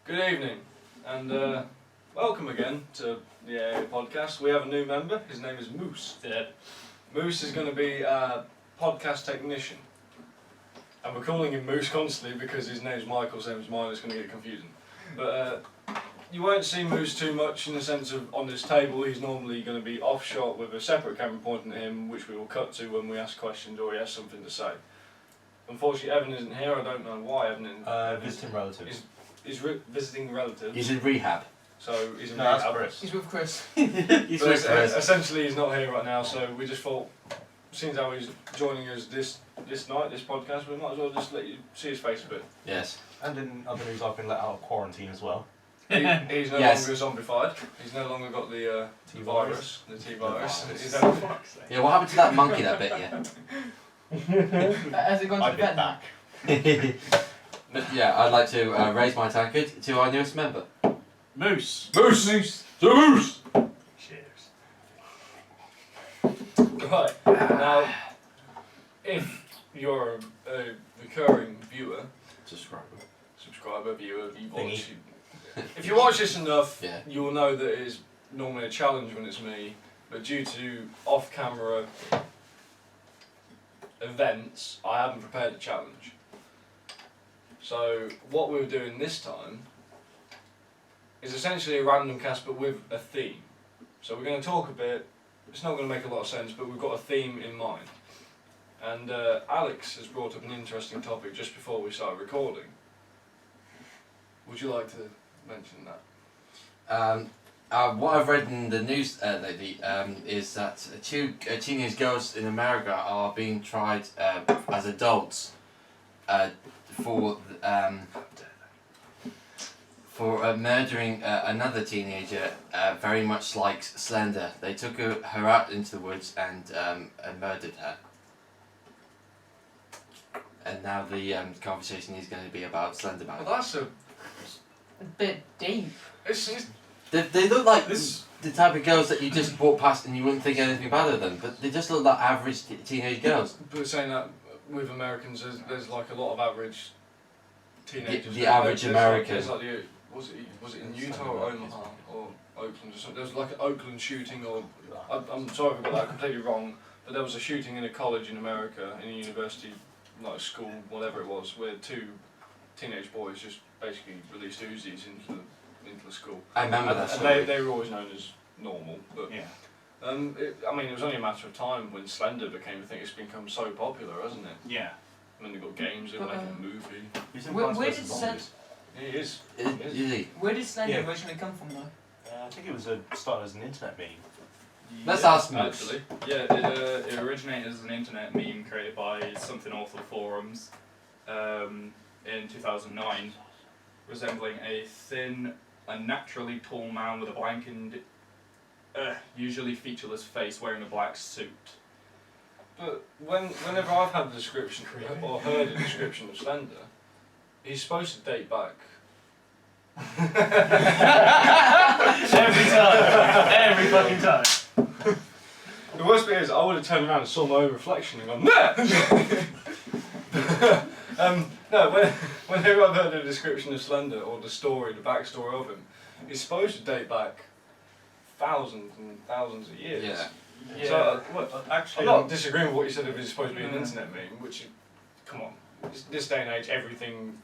Good evening, and welcome again to the AA podcast. We have a new member. His name is Moose. Yeah. Moose is going to be a podcast technician, and we're calling him Moose constantly because his name's Michael, same as mine. It's going to get confusing. But you won't see Moose too much in the sense of on this table. He's normally going to be off shot with a separate camera pointing at him, which we will cut to when we ask questions or he has something to say. Unfortunately, Evan isn't here. I don't know why Evan isn't. Visiting relatives. He's visiting relatives. He's in rehab. So he's in No, that's rehab. Chris. He's with Chris. He's with Chris. Essentially, he's not here right now. So we just thought, seeing how he's joining us this night, this podcast, we might as well just let you see his face a bit. Yes. And in other news, I've been let out of quarantine as well. He's no Yes. longer zombified. He's no longer got the T-virus. the T-virus. He's Yeah, what happened to that monkey that bit you? Has it gone to I the bit vet now? back. But yeah, I'd like to raise my tankard to our newest member. Moose. Moose! Moose. The Moose! Cheers. Right, now, if you're a recurring viewer, subscriber, viewer, you watch. If you watch this enough, Yeah. you will know that it is normally a challenge when it's me, but due to off-camera events, I haven't prepared a challenge. So what we're doing this time is essentially a random cast, but with a theme. So we're going to talk a bit. It's not going to make a lot of sense, but we've got a theme in mind. And Alex has brought up an interesting topic just before we started recording. Would you like to mention that? What I've read in the news lately is that two teenage girls in America are being tried as adults for murdering another teenager, very much like Slender. They took her out into the woods and murdered her. And now the conversation is going to be about Slender Man. Well, that's A bit deep. it's They look like this. the type of girls that you just walk past and you wouldn't think anything bad of them, but they just look like average teenage girls. But saying that with Americans, there's like a lot of average teenagers. The average American. There's like was it in Utah or Omaha or Oakland or something? There was like an Oakland shooting, or I'm sorry if I got that completely wrong, but there was a shooting in a college in America, in a university, like school, whatever it was, where two teenage boys just basically released Uzis into the school. I remember that story. They were always known as normal, but Yeah. I mean, it was only a matter of time when Slender became a thing. It's become so popular, hasn't it? Yeah. I mean, they've got games, they're making a movie. He's in Where Plants did vs. Zombies. It is. Where did Slender Yeah. originally come from though? I think it was started as an internet meme. Let's ask Moose. Actually, Yeah, it originated as an internet meme created by Something Awful forums in 2009, resembling a thin, unnaturally tall man with a blankened, usually featureless face wearing a black suit. but whenever I've had a description or heard a description of Slender, he's supposed to date back. Every time! Every fucking time! The worst bit is I would have turned around and saw my own reflection and gone, nah! No, whenever I've heard a description of Slender or the story, the backstory of him, he's supposed to date back thousands and thousands of years. Yeah. Yeah, So, I'm Actually, not disagreeing with what you said if it's supposed to be an internet meme, which, come on, this day and age, everything.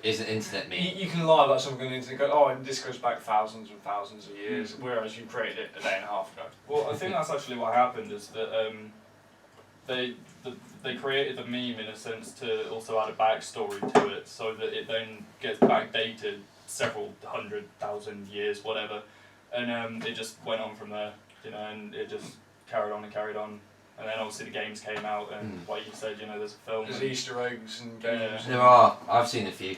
Is an internet meme. You can lie about something on the internet, go, oh, this goes back thousands and thousands of years, whereas you created it a day and a half ago. Well, I think that's actually what happened, is that they created the meme in a sense to also add a backstory to it, so that it then gets backdated several 100,000 years, whatever, and it just went on from there, and it just carried on, and then obviously the games came out, and like you said, there's a film. There's Easter eggs and games. There are. I've seen a few.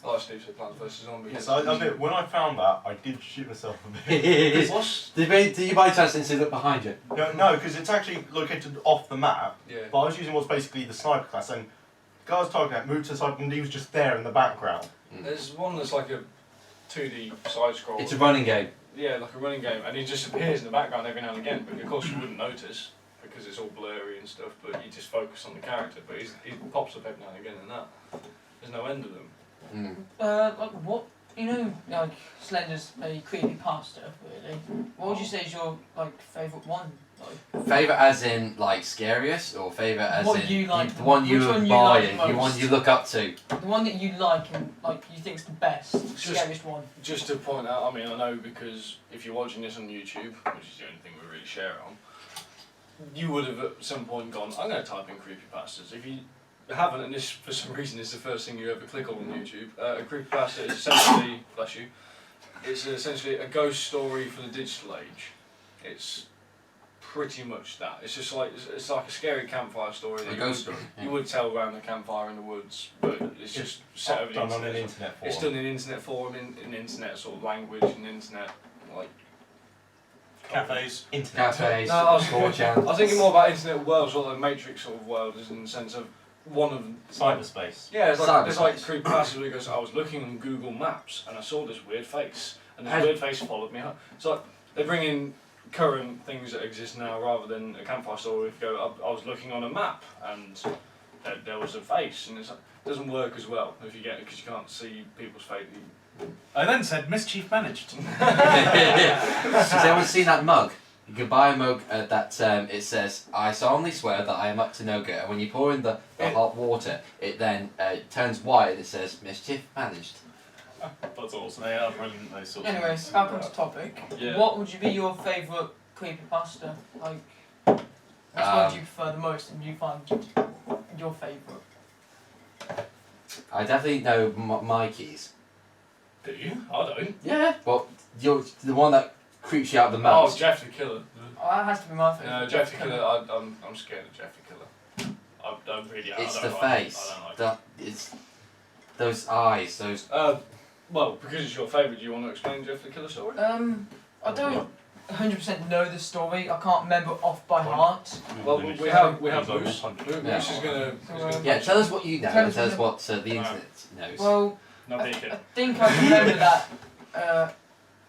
Like Steve said, Plants vs. Zombies. yes, when I found that, I did shit myself a bit. Did you by chance see look behind you? No, because it's actually located off the map. Yeah. But I was using what's basically the sniper class, and the guy I was targeting at moved to the side, and he was just there in the background. There's one that's like a 2D side scroll. It's a running game. Yeah, like a running game, and he just appears in the background every now and again, but of course you wouldn't notice. because it's all blurry and stuff, but you just focus on the character. But he pops up every now and again, and that there's no end of them. Mm. Like what You know, like Slender's a creepypasta, really. What would you say is your like favourite one? Like, Favourite as in like scariest, or favourite as What in you like the one you which one you buy like and the one most? you look up to? the one that you like and like you think's the best, Just- scariest one. Just to point out, I mean, I know because if you're watching this on YouTube, which is the only thing we really share it on, you would have at some point gone, I'm going to type in creepypastas. If you haven't, and this for some reason is the first thing you ever click on YouTube, a creepypasta is essentially, bless you, it's essentially a ghost story for the digital age. It's pretty much that. It's just like it's like a scary campfire story that A you ghost would, story. you would tell around the campfire in the woods, but it's just set over the Done on internet. an internet forum. It's done in internet forum, in internet sort of language, and internet like Cafes. Internet. Cafes, No, I was- 4chan. I was thinking more about internet world, sort of like Matrix sort of world, is in the sense of one of Cyberspace. yeah, it's like there's like Cyberspace. creepypastas where he goes, I was looking on Google Maps and I saw this weird face, and this Has- weird face followed me home. It's like they bring in current things that exist now rather than a campfire story. If you go, I was looking on a map and there was a face, and it's like, it doesn't work as well if you get because you can't see people's face. I then said mischief managed. Has anyone seen that mug? You can buy a mug that it says, I solemnly swear that I am up to no good. And when you pour in the hot water, it then turns white and it says, mischief managed. That's awesome. They are brilliant, those sorts of Anyways, things. back onto topic. Yeah. What would you be your favourite creepypasta? Like, which one do you prefer the most and you find your favourite? I definitely know Mikey's. Do you? I don't. Yeah. Well, you're the one that creeps you out the Oh, most. Jeff the Killer. Oh, that has to be my favourite. No, Jeff the Killer. I'm scared of Jeff the Killer. I really am. It's I the don't like it. face. I don't like It's those eyes. Those. it. Well, because it's your favourite, do you want to explain Jeff the Killer story? I don't 100% know the story. I can't remember off by heart. Well, we have Moose. Moose Yeah. is gonna. Yeah. Tell us what you know. Tell And us tell us what- what the internet knows. Well, No I bacon. think I remember that.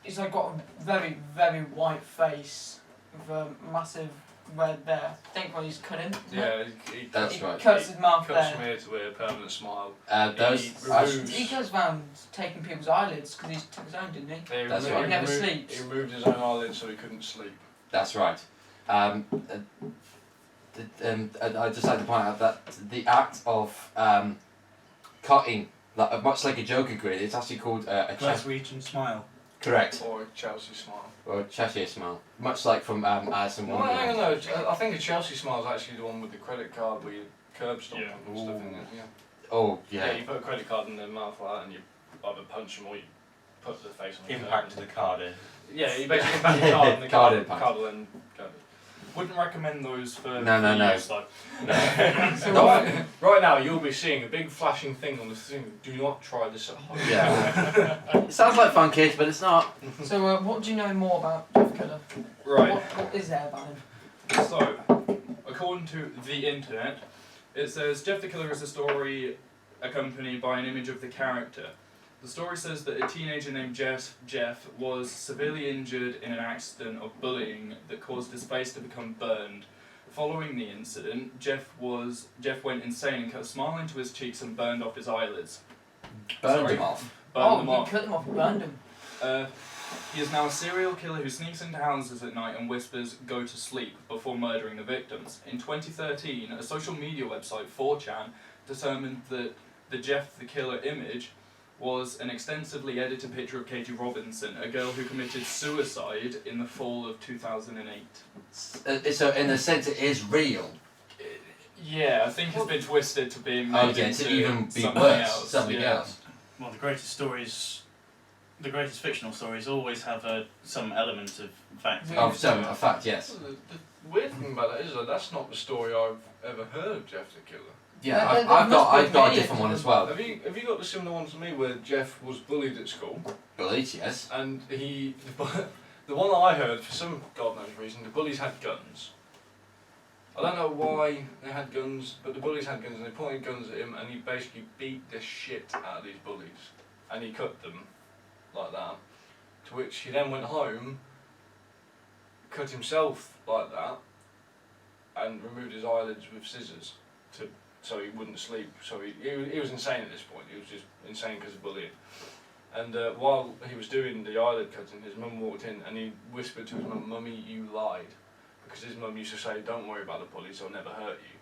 He's like got a very, very white face with a massive red there. I think when he's cutting. Yeah, he That's he right. cuts his mouth cuts from there. here to here, permanent smile. Those. He I- removes- He goes around taking people's eyelids because he took his own, didn't he? He That's remo- right. He Never removed- sleeps. He removed his own eyelids so he couldn't sleep. That's right. I just like to point out that the act of cutting, like, much like a Joker grin, it's actually called a Glaswegian smile. correct, Or a Chelsea smile. or a Cheshire smile, much like from Alice in Well, hang on, Wonderland. no. I think a Chelsea smile is actually the one with the credit card where you curb stop Yeah. and stuff in there. Yeah. Oh Yeah, yeah, you put a credit card in their mouth like that and you either punch them or you put the face on the Impact curb. to the card in. Yeah, you basically impact the card and the Card card, impact. card will then go. Wouldn't recommend those for No. use, though. So No. right now you'll be seeing a big flashing thing on the thing. Do not try this at home. yeah. It sounds like fun, kids, but it's not. So, what do you know more about Jeff Killer? Right. What is there about him? So, according to the internet, it says Jeff the Killer is a story accompanied by an image of the character. The story says that a teenager named Jeff was severely injured in an accident of bullying that caused his face to become burned. Following the incident, Jeff went insane and cut a smile into his cheeks and burned off his eyelids. Burned Sorry? him off. Burned them you off. cut them off and burned them. He is now a serial killer who sneaks into houses at night and whispers, "Go to sleep," before murdering the victims. In 2013, a social media website, 4chan, determined that the Jeff the Killer image was an extensively edited picture of Katie Robinson, a girl who committed suicide in the fall of 2008. So in a sense, it is real. Yeah, I think it's been twisted to being Oh made yeah, into to even be something worse, else. something yeah. else. Well, the greatest stories, the greatest fictional stories always have some element of fact. Yeah. Of some a fact, yes. The weird thing about that is that that's not the story I've ever heard of Jeff the Killer. Yeah, There I've must be got a many different one of as them. well. Have you got the similar one to me where Jeff was bullied at school Bullied, yes. and the one that I heard for some god knows reason the bullies had guns. I don't know why they had guns, but the bullies had guns and they pointed guns at him and he basically beat the shit out of these bullies and he cut them like that. To which he then went home, cut himself like that, and removed his eyelids with scissors so he wouldn't sleep. So he was insane at this point. He was just insane because of bullying. And while he was doing the eyelid cutting, his mum walked in and he whispered to his mum, "Mummy, you lied." Because his mum used to say, "Don't worry about the bullies, they'll never hurt you."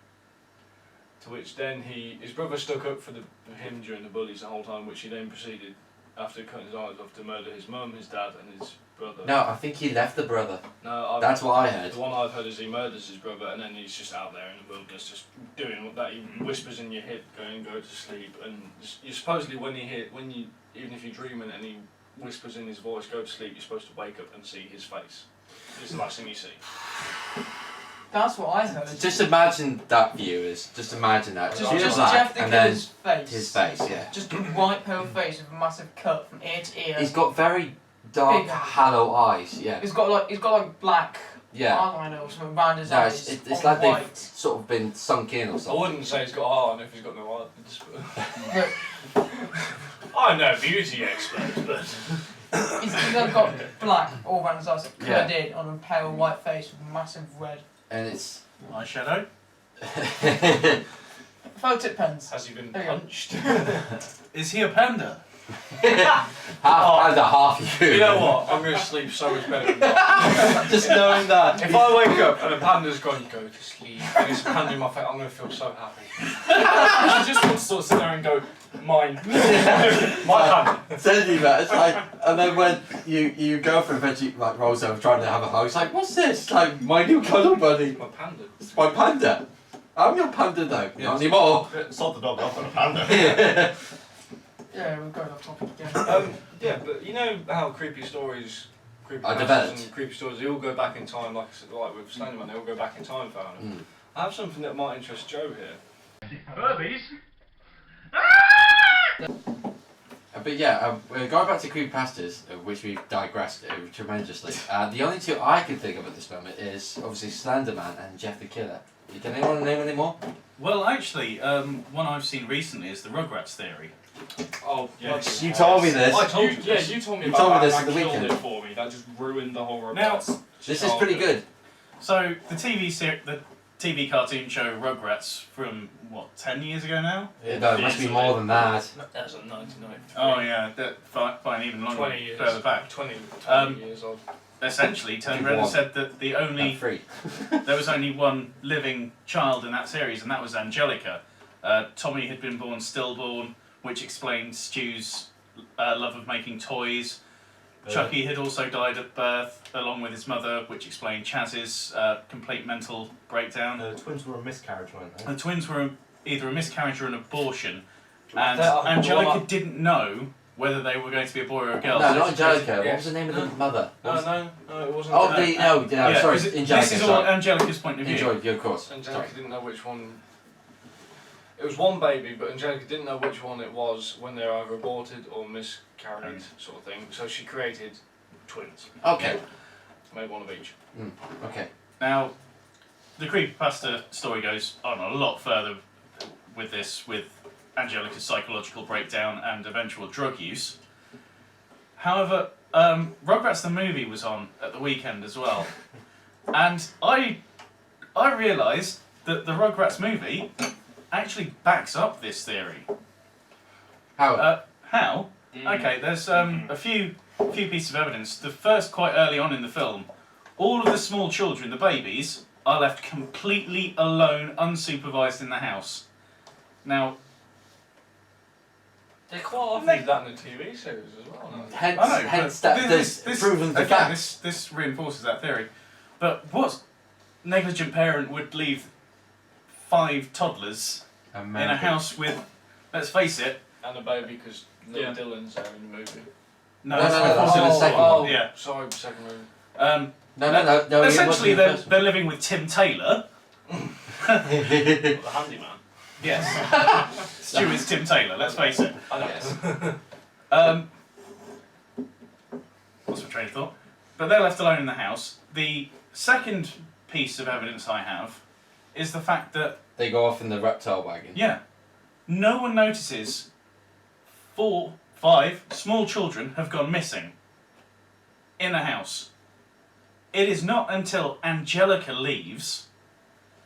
To which then his brother stuck up for him during the bullies the whole time, which he then proceeded, after cutting his eyes off, to murder his mum, his dad and his brother. No, I think he left the brother. No, That's what I heard. The one I've heard is he murders his brother and then he's just out there in the wilderness just doing what that. He whispers in your head, go to sleep, and you supposedly even if you're dreaming and he whispers in his voice, "Go to sleep," you're supposed to wake up and see his face. It's the last thing you see. That's what I heard. Just imagine that, viewers. Just imagine that. Just View Jeff that, the and then Killer's face. his face, yeah. Just a white pale face with a massive cut from ear to ear. He's got very dark, Big- hollow eyes. Yeah. He's got like black Yeah. eyeliner or something around his No, eyes. it's on like they've white. sort of been sunk in or I something. wouldn't say he's got a heart if he's got no But eye. I'm no beauty expert, but he's either got black all around his eyes, Yeah. covered in on a pale white face with massive red. And it's. Eyeshadow. Photo tip pens. has he been There you go. punched? Is he a panda? half and a half you. You know what? I'm going to sleep so much better than that. Just knowing that. If I wake up and a panda's gone, "Go to sleep," and it's a panda in my face, I'm going to feel so happy. I just want to sort of sit there and go, mine. My panda. Totally, man. It's like, and then when you girlfriend eventually like rolls over trying to have a hug, it's like, "What's this?" It's like, "My new cuddle buddy. My panda. It's my panda." I'm your panda though. Yes. Not anymore. Sod the dog off on a panda. Yeah, we're going off topic again. Yeah, but you know how creepy stories, Are developed. and creepy stories, they all go back in time, like I said, like with Slenderman, they all go back in time, found them. I have something that might interest Joe here. Furbies? But yeah, going back to creepypastas, which we've digressed tremendously. The only two I can think of at this moment is obviously Slenderman and Jeff the Killer. Can anyone name any more? Well, actually, one I've seen recently is the Rugrats theory. Oh, yes. You told me this. I told you Yeah, this. you told me You about told me that this and at the that killed weekend. it for me. That just ruined the whole Now, Rugrats. This is pretty good. So the the TV cartoon show Rugrats from what 10 years ago now? No, it must be more than that. That was a 1993. Oh yeah, that fine even longer 20 years. further back. 20 years old. Essentially, turned around and said that Free. there was only one living child in that series, and that was Angelica. Tommy had been born stillborn, which explains Stu's love of making toys. Chucky had also died at birth, along with his mother, which explained Chaz's complete mental breakdown. The twins were a miscarriage, weren't they? The twins were either a miscarriage or an abortion, and Well, Angelica I- didn't know whether they were going to be a boy or a girl. No, so not she Angelica. created- What was the name of the mother? What was- No, it wasn't. Oh, that. no, Yeah, sorry, 'cause Angelica. this is all Sorry. Angelica's point of view. Enjoy, yeah, of course. Angelica Sorry. didn't know which one. It was one baby, but Angelica didn't know which one it was when they were either aborted or miscarried, sort of thing. So she created twins. Okay. Made one of each. Okay. Now, the creepypasta story goes on a lot further with this, with Angelica's psychological breakdown and eventual drug use. However, Rugrats the movie was on at the weekend as well, and I realised that the Rugrats movie actually backs up this theory. How? How? Okay, there's a few pieces of evidence. The first, quite early on in the film, all of the small children, the babies, are left completely alone, unsupervised in the house. Now, They quite often do that in the TV series as well. No? hence, I know, hence but that this- there's proven the again, fact. this reinforces that theory. But what negligent parent would leave 5 toddlers in a house with, let's face it, And a baby, because little Yeah. Dylan's there in the movie. no, No, that's in the second one. Yeah. Sorry, second movie. No. Essentially, it wasn't they're living with Tim Taylor. The handyman. Yes. Stu is Tim Taylor, let's face it. I know. Yes. What's my train of thought? But they're left alone in the house. The second piece of evidence I have is the fact that, They go off in the reptile wagon. yeah, no one notices 4, 5 small children have gone missing in a house. It is not until Angelica leaves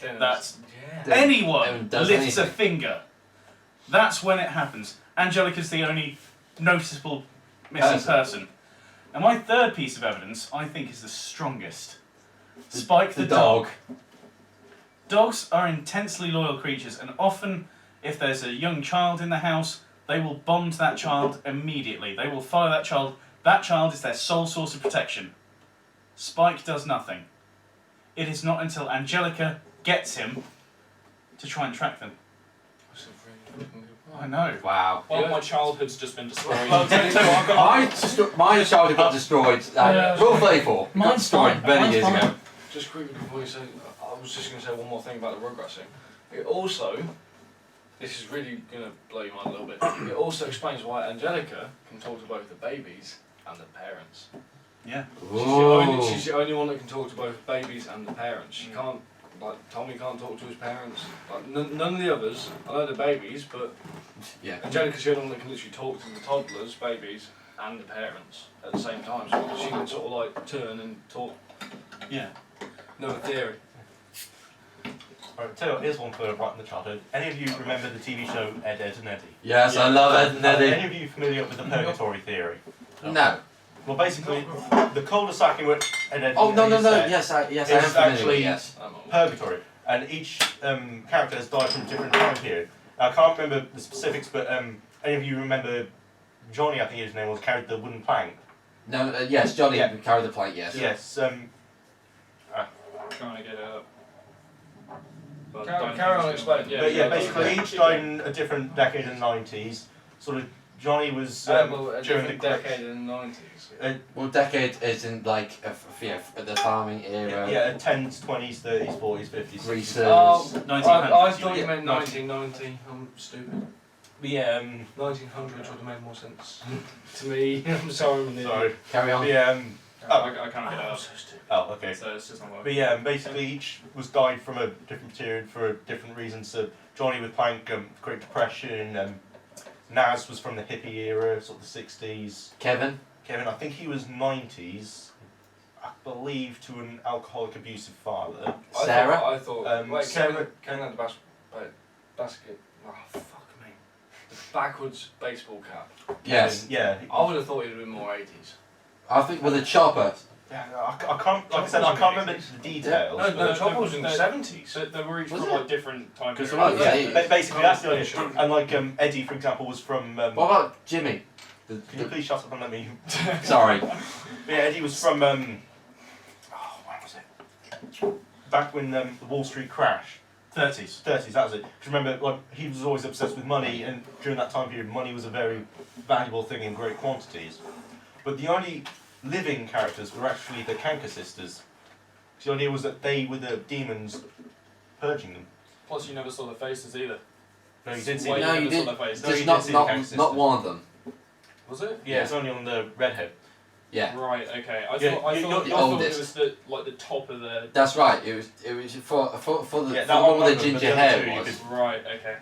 that Yeah. anyone does lifts anything. a finger. That's when it happens. Angelica's the only noticeable missing person. And my third piece of evidence, I think, is the strongest. Spike the dog. Dogs are intensely loyal creatures, and often, if there's a young child in the house, they will bond that child immediately. They will follow that child. That child is their sole source of protection. Spike does nothing. It is not until Angelica gets him to try and track them. I know. Wow. Well, my childhood's just been destroyed. Well, tell you what, I've got- My childhood got destroyed. Rule 34. Got Mine's destroyed fine, many mine's years fine. ago. Just quickly before you say, I was just going to say one more thing about the Rugrats thing. It also, this is really going to blow your mind a little bit, it also explains why Angelica can talk to both the babies and the parents. Yeah. She's the only one that can talk to both babies and the parents. She can't, like, Tommy can't talk to his parents. Like, none of the others, I know the babies, but Yeah. Angelica's the only one that can literally talk to the toddlers, babies, and the parents at the same time. So she can sort of like turn and talk. Yeah. Another theory. Right, tell you what, here's one for right in the childhood. Any of you remember the TV show Ed, Ed and Eddie? Yes, I love Ed and Are Eddie. any of you familiar with the purgatory theory? No. Well, basically, the cul-de-sac in which Ed, Ed Oh, and no, Eddie no, is no. set Yes, I am It's familiar with actually- it, yes. purgatory, and each character has died from a different time period. I can't remember the specifics, but any of you remember Johnny, I think his name was, carried the wooden plank? No, yes, Johnny Yeah. carried the plank, yes. Yes. Trying to get it up. But Carry- don't carry think on it's gonna- explaining. But yeah, yeah, basically yeah. each died in a different decade in the 90s. Sort of, Johnny was Well, a during the different decade in the 90s. Well, decade is in like the farming era. Yeah, 10s, 20s, 30s, 40s, 50s, 60s. Research. Oh, 1900s, I thought you you meant mean? 1990. I'm stupid. But yeah, 1900s would have made more sense to me. I'm sorry, I'm an sorry. idiot. Carry on. But yeah, I can't get it I'm up. so stupid. oh, okay. So it's just not But working. yeah, basically each was died from a different period for different reasons. So Johnny with Plank, Great Depression. Naz was from the hippie era, sort of the 60s. Kevin. Kevin, I think he was 90s. I believe to an alcoholic, abusive father. Sarah? I thought. Wait, Sarah- Kevin had the basket. Oh, fuck me. The backwards baseball cap. Yes. Yeah. I would have thought he'd have been more 80s. I think with a chopper. Yeah, I can't. Like I said, I can't remember the details. No, but- Chopper was in the 70s. So they were each Was from it? like different time Because periods. Yeah. basically that's the idea. Sure. And like Eddie, for example, was from. What about Jimmy? Can you please shut up and let me? Sorry. But yeah, Eddie was from. Oh, when was it? Back when the Wall Street crash. 30s. 30s, that was it. Because remember, like he was always obsessed with money, and during that time period, money was a very valuable thing in great quantities. But the only living characters were actually the Kanker sisters. The idea was that they were the demons purging them. Plus, you never saw their faces either. No, you did see. Wait, No, you you never did. saw their faces. No, you Just did not see the not Kanker not sisters. one of them. Was it? Yeah, it's only on the redhead. Yeah. Right. Okay. I Yeah, thought I you- thought, you're I the thought it oldest. was the like the top of the. That's right. It was for the Yeah, for that the one one with the moment, but ginger the other hair two you was. could- Right. Okay.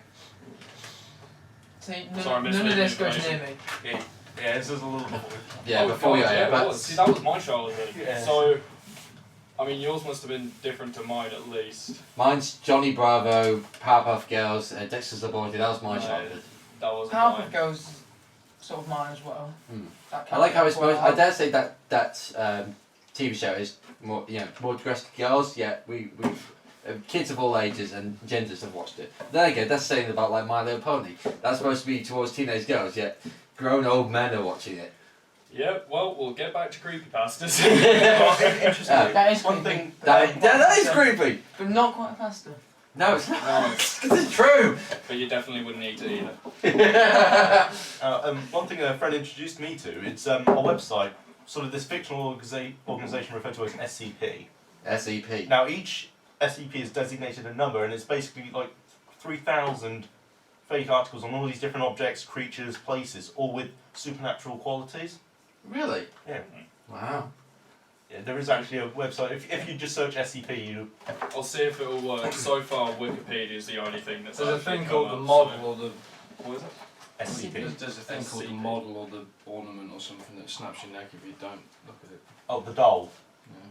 See, Sorry, I none misread of the this goes near information. me. Yeah, this is a little bit. Yeah, Oh, before God, you yeah, but see, that was my childhood. Yeah. So, I mean, yours must have been different to mine at least. mine's Johnny Bravo, Powerpuff Girls, Dexter's Laboratory. That was my No. childhood. That wasn't Powerpuff mine. Girls, sort of mine as well. Hmm. That I like how it's character most. as I dare say that TV show is more more dressed girls. Yeah, we kids of all ages and genders have watched it. Then again, that's saying about like My Little Pony. That's supposed to be towards teenage girls. Yet grown old men are watching it. Yep. Well, we'll get back to creepypastas. Interesting. That is One creepy. thing. That is creepy. But not quite faster. No, it's No. not. It's true. But you definitely wouldn't eat it either. One thing a friend introduced me to, it's a website, sort of this fictional organisation referred to as SCP. SEP. Now each SCP is designated a number, and it's basically like 3,000 fake articles on all these different objects, creatures, places, all with supernatural qualities. Really? Yeah. Wow. Yeah, there is actually a website. If you just search SCP, you. I'll see if it will work. So far, Wikipedia is the only thing that's. There's a actually thing come called up, the so- model or the. What is it? SCP. There's a thing called the SCP. model or the ornament or something that snaps your neck if you don't look at it. Oh, the doll.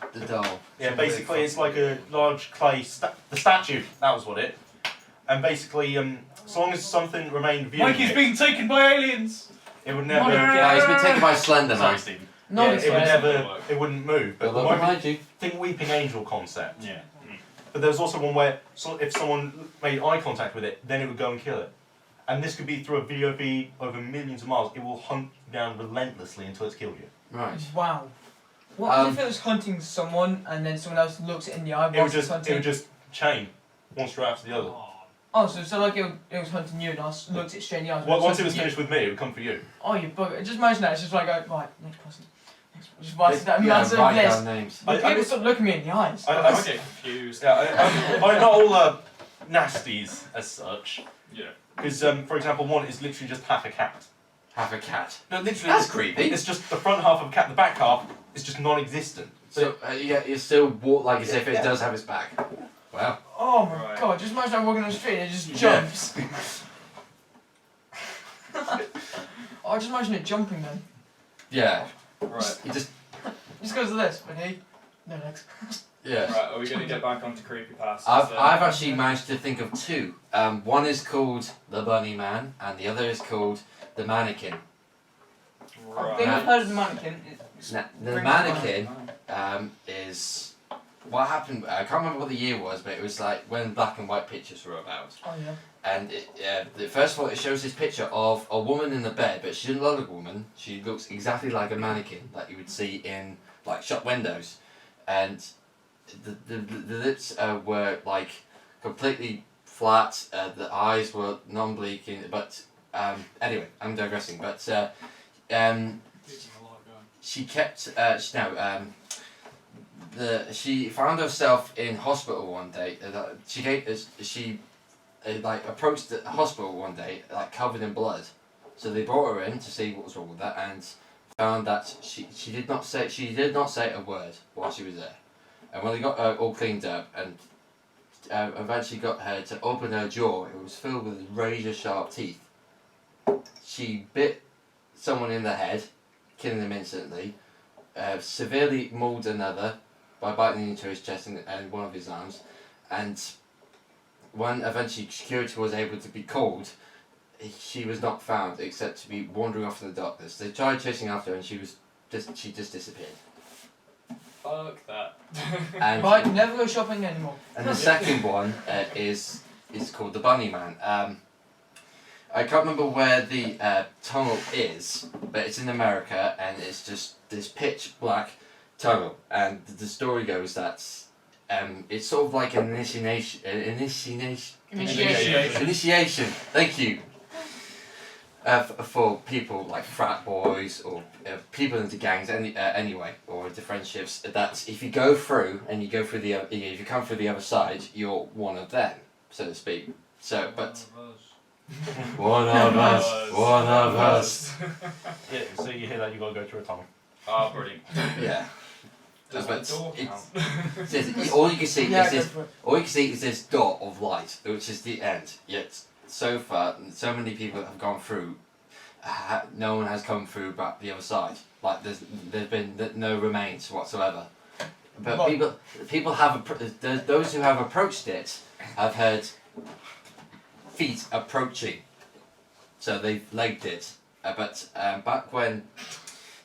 Yeah. The doll. Yeah, Some basically really it's like a large clay the statue. That was what it. And basically, as long as something remained viewing Mikey's it, being taken by aliens! It would Not never. again. No, he's been taken by a Slender Sorry, Man. Stephen. No, Yeah, it's it would fair. never. It wouldn't move. But But the look moment, behind you. think Weeping Angel concept. Yeah. But there was also one where if someone made eye contact with it, then it would go and kill it. And this could be through a video feed over millions of miles. It will hunt you down relentlessly until it's killed you. Right. Wow. What if it was hunting someone and then someone else looks it in the eye It would whilst it's just hunting? chain one straight after the other. Oh, so like it was hunting you and I looked it straight in the eyes. Well, once it hunting was you. finished with me, it would come for you. Oh, you bugger. Just imagine that. It's just like, right, next person. Next person. Just writes that Yeah, massive write list. down names. But I- people stop looking me in the eyes. I I get confused. Yeah, I'm not all nasties as such. Yeah. Because, for example, one is literally just half a cat. Have a cat. No, literally, That's creepy. It's just the front half of a cat. The back half is just non-existent. So you still walk like as if it Yeah. does have its back. Wow. Oh my Right. god, just imagine I'm walking on the street and it just Yeah. jumps. Oh, just imagine it jumping then. Yeah. Right. You just Just goes to this, but hey, no legs. yeah. Right. Are we going to get back onto creepypastas? I've actually managed to think of two. One is called the Bunny Man, and the other is called the Mannequin. I think Right. I've heard of the mannequin. Now, the Brings Mannequin is what happened. I can't remember what the year was, but it was like when black and white pictures were about. Oh yeah. And first of all, it shows this picture of a woman in the bed, but she doesn't look like a woman. She looks exactly like a mannequin that you would see in like shop windows, and the lips were like completely flat. The eyes were non-blinking, but anyway, I'm digressing. But she kept she found herself in hospital one day. She approached the hospital one day like covered in blood, so they brought her in to see what was wrong with that, and found that she did not say a word while she was there. And when they got her all cleaned up and eventually got her to open her jaw, it was filled with razor sharp teeth. She bit someone in the head, killing them instantly. Severely mauled another by biting into his chest and one of his arms, and when eventually security was able to be called, she was not found except to be wandering off to the doctors. They tried chasing after her and she just disappeared. Fuck that. And, Right, never go shopping anymore. and the second one is called the Bunny Man. I can't remember where the tunnel is, but it's in America and it's just this pitch black tunnel. And the story goes that it's sort of like an initiation. Thank you. For people like frat boys or people into gangs, anyway, or into friendships. That if you go through and you go through if you come through the other side, you're one of them, so to speak. So, but one of us. Yeah, so you hear that, you got to go through a tunnel. Ah, brilliant. Yeah. Does But the door it's- count? All you can see Yeah, is go this. for it. All you can see is this dot of light, which is the end. Yet so far, so many people have gone through. No one has come through back the other side. Like there's been no remains whatsoever. But Right. people have those who have approached it have heard feet approaching, so they've legged it. But back when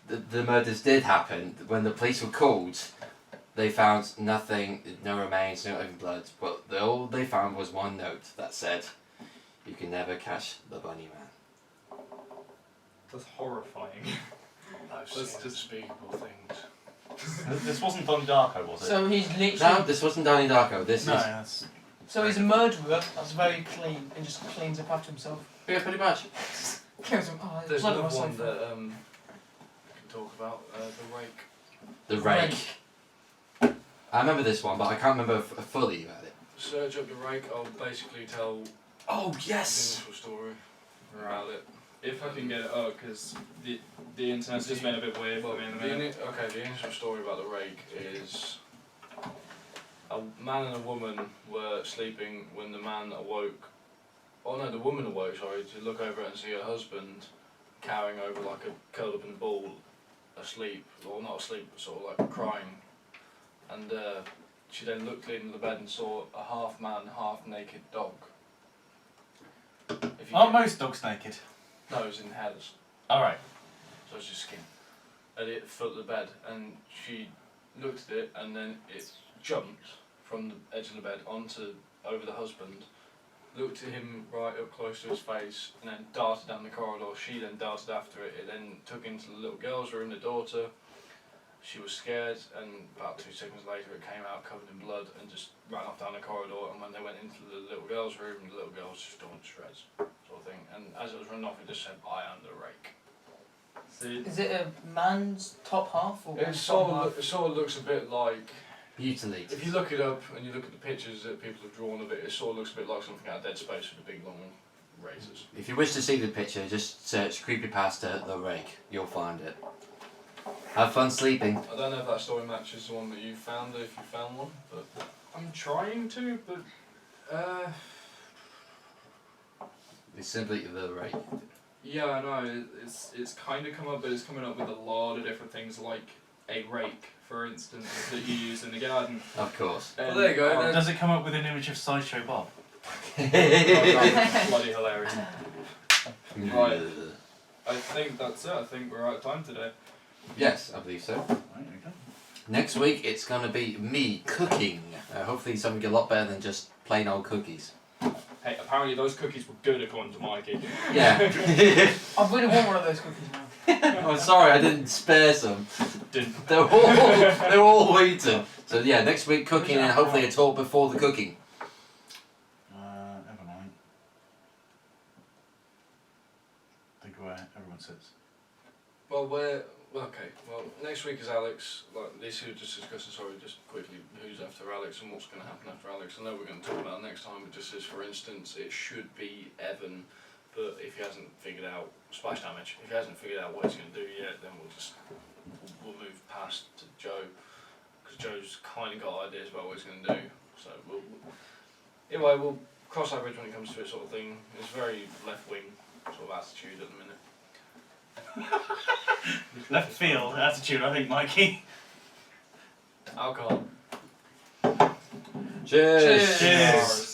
the murders did happen, when the police were called, they found nothing, no remains, no even blood. But all they found was one note that said, "You can never catch the Bunny Man." That's horrifying. Those That's unspeakable things. This wasn't Donnie Darko, was it? So he's literally. No, this wasn't Donnie Darko. This No, is that's. So he's a murderer that's very clean and just cleans up after himself. yeah, pretty much. Kills him. Oh, There's blood on another my one sofa. that I can talk about, the rake. The Rake. I remember this one, but I can't remember fully about it. Search up the rake, I'll basically tell Oh the initial story about it. If I can get it up, because the internet's just been a bit weird for me in the minute. The initial story about the rake is a man and a woman were sleeping when the man awoke. Oh no, the woman awoke, sorry, to look over it and see her husband cowering over like a curled up in a ball, asleep, or not asleep, but sort of like crying. And she then looked into the bed and saw a half man, half naked dog. If you Aren't get- most dogs naked? No, it was in headers. Alright. So it's just skin. At the foot of the bed, and she looked at it, and then it jumped from the edge of the bed over the husband, looked at him right up close to his face, and then darted down the corridor. She then darted after it. It then took into the little girl's room, the daughter. She was scared, and about 2 seconds later it came out covered in blood and just ran off down the corridor. And when they went into the little girl's room, the little girl was just torn to shreds, sort of thing. And as it was running off, it just said, "I am the rake." Is it a man's top half or It woman's sort top of, it sort of looks a bit like, Mutilated. if you look it up and you look at the pictures that people have drawn of it, it sort of looks a bit like something out of Dead Space with the big long razors. If you wish to see the picture, just search Creepypasta The Rake. You'll find it. Have fun sleeping. I don't know if that story matches the one that you found, if you found one, but I'm trying to, but It's simply The Rake. yeah, I know. It's kind of come up, but it's coming up with a lot of different things, like a rake, for instance, that you use in the garden. Of course. well, there you go. Then. Does it come up with an image of Sideshow Bob? That's bloody hilarious. Right. I think that's it. I think we're out of time today. Yes, I believe so. Right, okay. Next week it's going to be me cooking. Hopefully something a lot better than just plain old cookies. Hey, apparently those cookies were good according to Mikey. Yeah. I really want one of those cookies now. I'm sorry I didn't spare some. Didn't. They're all waiting. So yeah, next week cooking and hopefully a talk before the cooking. Never mind. Think where everyone sits. Well, next week is Alex. Like this, we were just discussing. Sorry, just quickly, who's after Alex and what's going to happen after Alex. I know we're going to talk about it next time, but just as for instance, it should be Evan. But if he hasn't figured out splash damage, if he hasn't figured out what he's going to do yet, then we'll move past to Joe, because Joe's kind of got ideas about what he's going to do. So anyway, we'll cross that bridge when it comes to it, sort of thing. It's very left wing sort of attitude at the minute. Left field attitude, I think, Mikey. Alcohol. Cheers. Cheers. Cheers.